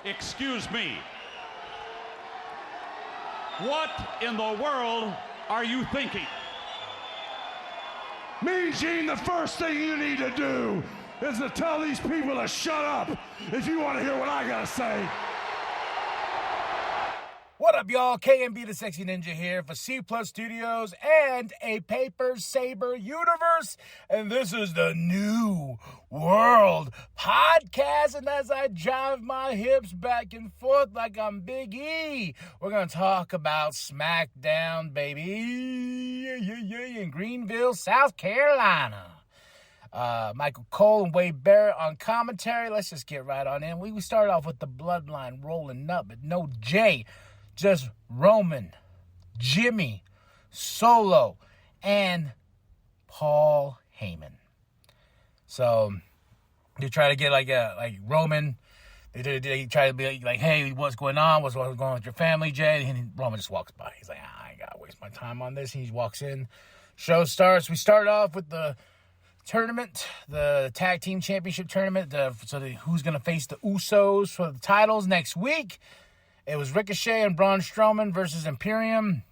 Excuse me. What in the world are you thinking? Mean Gene, the first thing you need to do is to tell these people to shut up if you want to hear what I gotta say. What up, y'all? KMB the Sexy Ninja here for C Plus Studios and a Paper Saber Universe. And this is the New World Podcast. And as I jive my hips back and forth like I'm Big E, we're going to talk about SmackDown, baby. In Greenville, South Carolina. Michael Cole and Wade Barrett on commentary. Let's just get right on in. We started off with the bloodline rolling up, but no Jay. Just Roman, Jimmy, Solo, and Paul Heyman. So they try to get like Roman. They try to be like, hey, what's going on? What's going on with your family, Jay? And Roman just walks by. He's like, I ain't gotta waste my time on this. And he walks in. Show starts. We start off with the tournament, the tag team championship tournament. Who's gonna face the Usos for the titles next week? It was Ricochet and Braun Strowman versus Imperium.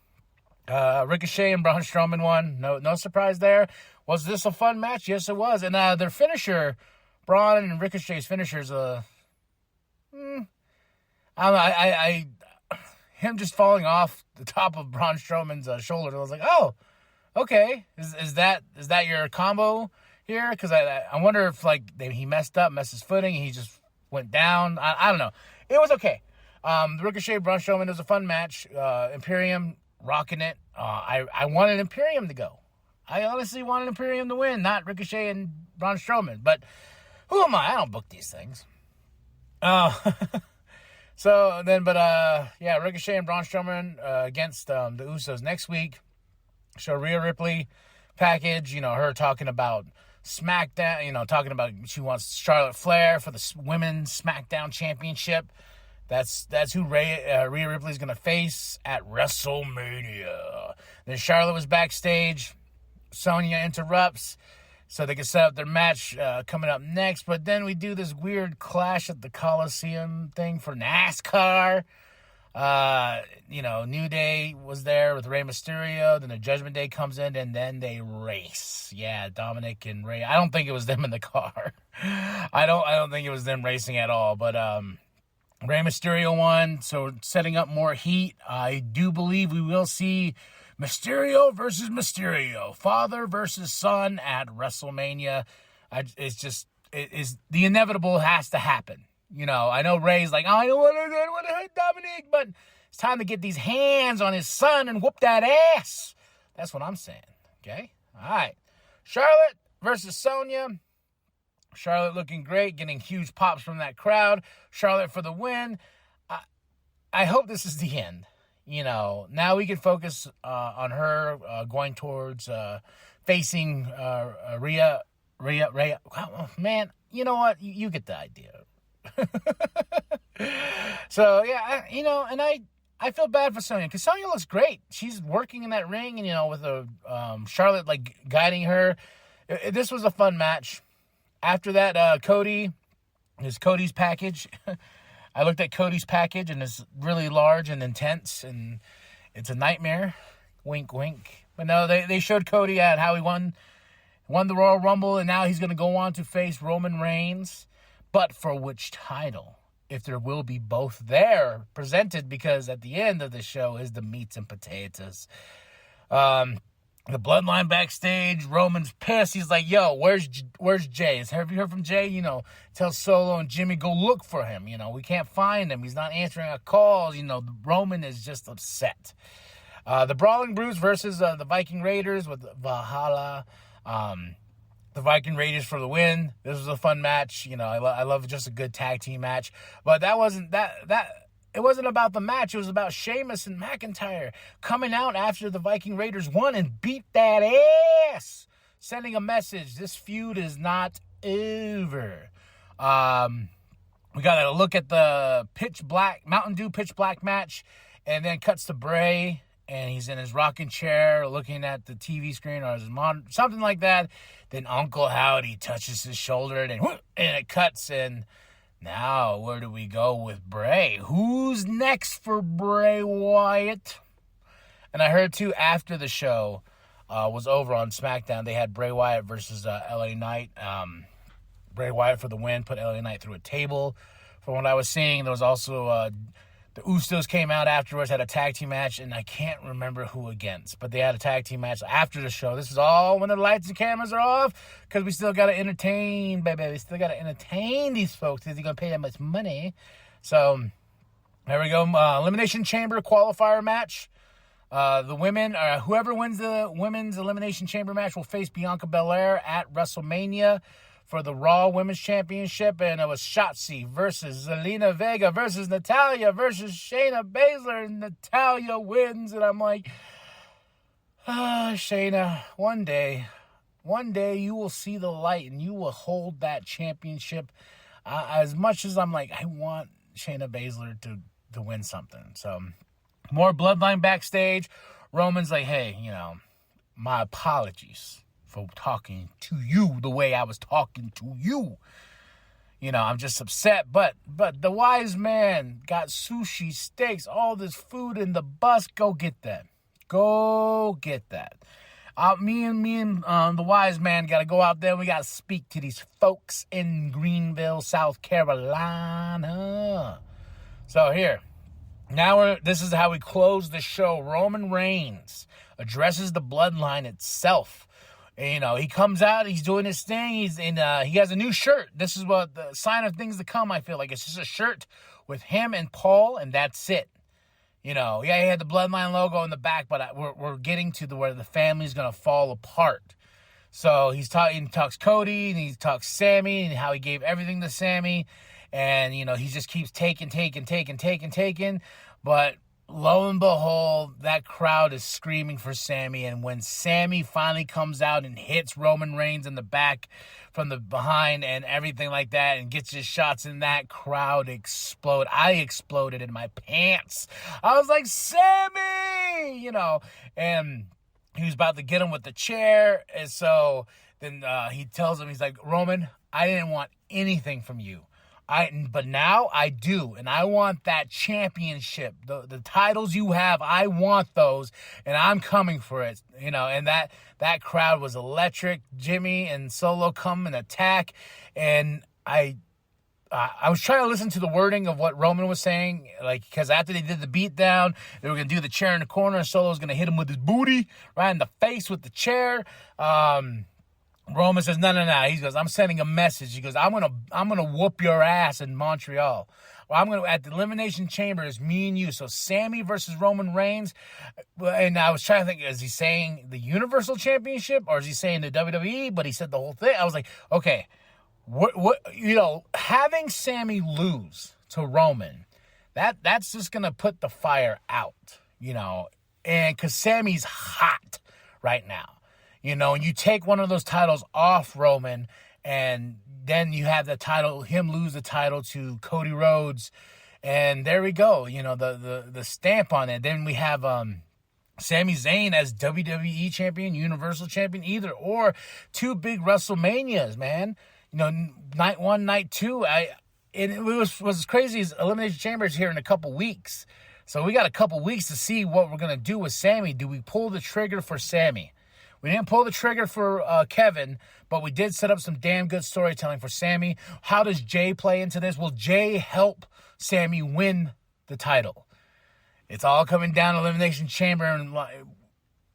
Ricochet and Braun Strowman won. No surprise there. Was this a fun match? Yes, it was. And their finisher, Braun and Ricochet's finishers, I don't know. Him just falling off the top of Braun Strowman's shoulder. I was like, oh, okay. Is that your combo here? Because I wonder if he messed his footing, and he just went down. I don't know. It was okay. The Ricochet Braun Strowman was a fun match. Imperium rocking it. I wanted Imperium to go. I honestly wanted Imperium to win, not Ricochet and Braun Strowman. But who am I? I don't book these things. Ricochet and Braun Strowman against the Usos next week. Show Rhea Ripley package. Her talking about SmackDown. Talking about she wants Charlotte Flair for the Women's SmackDown Championship. That's who Rhea Ripley's going to face at WrestleMania. Then Charlotte was backstage. Sonya interrupts so they can set up their match coming up next. But then we do this weird clash at the Coliseum thing for NASCAR. New Day was there with Rey Mysterio. Then the Judgment Day comes in, and then they race. Yeah, Dominic and Rey. I don't think it was them in the car. I don't think it was them racing at all. But Rey Mysterio won, so setting up more heat. I do believe we will see Mysterio versus Mysterio, father versus son at WrestleMania. The inevitable has to happen. I know Rey's like, I don't want to hurt Dominic, but it's time to get these hands on his son and whoop that ass. That's what I'm saying, okay? All right. Charlotte versus Sonya. Charlotte looking great, getting huge pops from that crowd. Charlotte for the win. I hope this is the end. Now we can focus on her going towards facing Rhea. Oh, man, you know what? You get the idea. So, yeah, and I feel bad for Sonya because Sonya looks great. She's working in that ring and, with Charlotte, guiding her. This was a fun match. After that, Cody's package. I looked at Cody's package, and it's really large and intense, and it's a nightmare. Wink, wink. But no, they showed Cody at how he won the Royal Rumble, and now he's going to go on to face Roman Reigns. But for which title? If there will be both there presented, because at the end of the show is the meats and potatoes. The Bloodline backstage, Roman's pissed. He's like, yo, where's Jay? Have you heard from Jay? Tell Solo and Jimmy, go look for him. We can't find him. He's not answering our calls. Roman is just upset. The Brawling Brutes versus the Viking Raiders with Valhalla. The Viking Raiders for the win. This was a fun match. I love just a good tag team match. But that wasn't it wasn't about the match. It was about Sheamus and McIntyre coming out after the Viking Raiders won and beat that ass. Sending a message. This feud is not over. We got to look at the Mountain Dew Pitch Black match, and then cuts to Bray, and he's in his rocking chair looking at the TV screen or his monitor, something like that. Then Uncle Howdy touches his shoulder, and it cuts, and Now, where do we go with Bray? Who's next for Bray Wyatt? And I heard, too, after the show was over on SmackDown, they had Bray Wyatt versus LA Knight. Bray Wyatt for the win, put LA Knight through a table. From what I was seeing, there was also the Usos came out afterwards, had a tag team match, and I can't remember who against. But they had a tag team match after the show. This is all when the lights and cameras are off, because we still got to entertain, baby. We still got to entertain these folks because they're going to pay that much money. So, there we go. Elimination Chamber qualifier match. The women, whoever wins the women's Elimination Chamber match will face Bianca Belair at WrestleMania for the Raw Women's Championship, and it was Shotzi versus Zelina Vega versus Natalya versus Shayna Baszler, and Natalya wins, and I'm like, Shayna, one day you will see the light, and you will hold that championship. As much as I'm like, I want Shayna Baszler to win something. So, more Bloodline backstage. Roman's like, hey, my apologies for talking to you the way I was talking to you. I'm just upset. But the wise man got sushi, steaks, all this food in the bus. Go get that. Go get that. Me and the wise man got to go out there. We got to speak to these folks in Greenville, South Carolina. So here. Now this is how we close the show. Roman Reigns addresses the bloodline itself. He comes out, he's doing his thing, he has a new shirt. This is what the sign of things to come, I feel like. It's just a shirt with him and Paul, and that's it. He had the bloodline logo in the back, but we're getting to where the family's going to fall apart. So he talks Cody, and he talks Sami, and how he gave everything to Sami, and, he just keeps taking. But lo and behold, that crowd is screaming for Sami. And when Sami finally comes out and hits Roman Reigns in the back from the behind and everything like that and gets his shots in, that crowd explode. I exploded in my pants. I was like, Sami! And he was about to get him with the chair. And so then he tells him, he's like, Roman, I didn't want anything from you. But now I do, and I want that championship. The titles you have, I want those, and I'm coming for it. And that crowd was electric. Jimmy and Solo come and attack, and I was trying to listen to the wording of what Roman was saying, because after they did the beatdown, they were going to do the chair in the corner, and Solo was going to hit him with his booty right in the face with the chair. Roman says, no. He goes, I'm sending a message. He goes, I'm gonna whoop your ass in Montreal. Well, at the Elimination Chamber, it's me and you. So Sami versus Roman Reigns. And I was trying to think, is he saying the Universal Championship or is he saying the WWE? But he said the whole thing. I was like, okay, what having Sami lose to Roman, that's just gonna put the fire out, and because Sami's hot right now. And you take one of those titles off Roman, and then you have him lose the title to Cody Rhodes, and there we go. The stamp on it. Then we have Sami Zayn as WWE champion, Universal champion, either or. Two big WrestleManias, man. Night one, night two. It was crazy. Is Elimination Chamber is here in a couple weeks, so we got a couple weeks to see what we're gonna do with Sami. Do we pull the trigger for Sami? We didn't pull the trigger for Kevin, but we did set up some damn good storytelling for Sami. How does Jay play into this? Will Jay help Sami win the title? It's all coming down to Elimination Chamber. And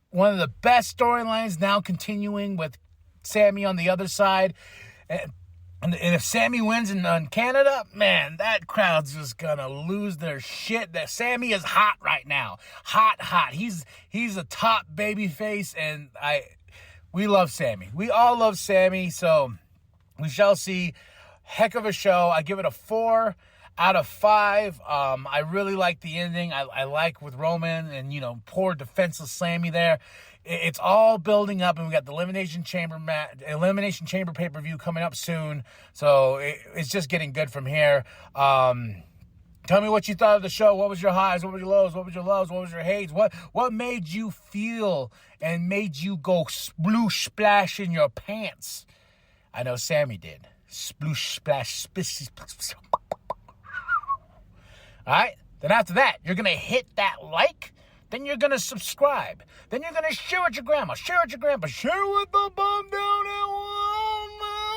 one of the best storylines now continuing with Sami on the other side. And if Sami wins in Canada, man, that crowd's just gonna lose their shit. That Sami is hot right now, hot. He's a top baby face, and we love Sami. We all love Sami, so we shall see. Heck of a show. I give it a 4 out of 5. I really like the ending. I like with Roman and poor defenseless Sami there. It's all building up, and we got the Elimination Chamber pay-per-view coming up soon. So it's just getting good from here. Tell me what you thought of the show. What was your highs? What were your lows? What was your loves? What was your hates? What made you feel and made you go sploosh splash in your pants? I know Sami did. Sploosh, splash, splish. All right? Then after that, you're going to hit that like. Then you're going to subscribe. Then you're going to share with your grandma. Share with your grandpa. Share with the bum down at Walmart.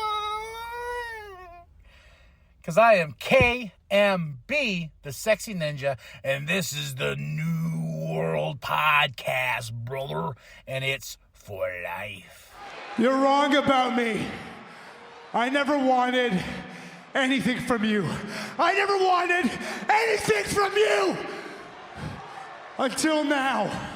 Because I am KMB, the Sexy Ninja, and this is the New World Podcast, brother. And it's for life. You're wrong about me. I never wanted anything from you. I never wanted anything from you until now.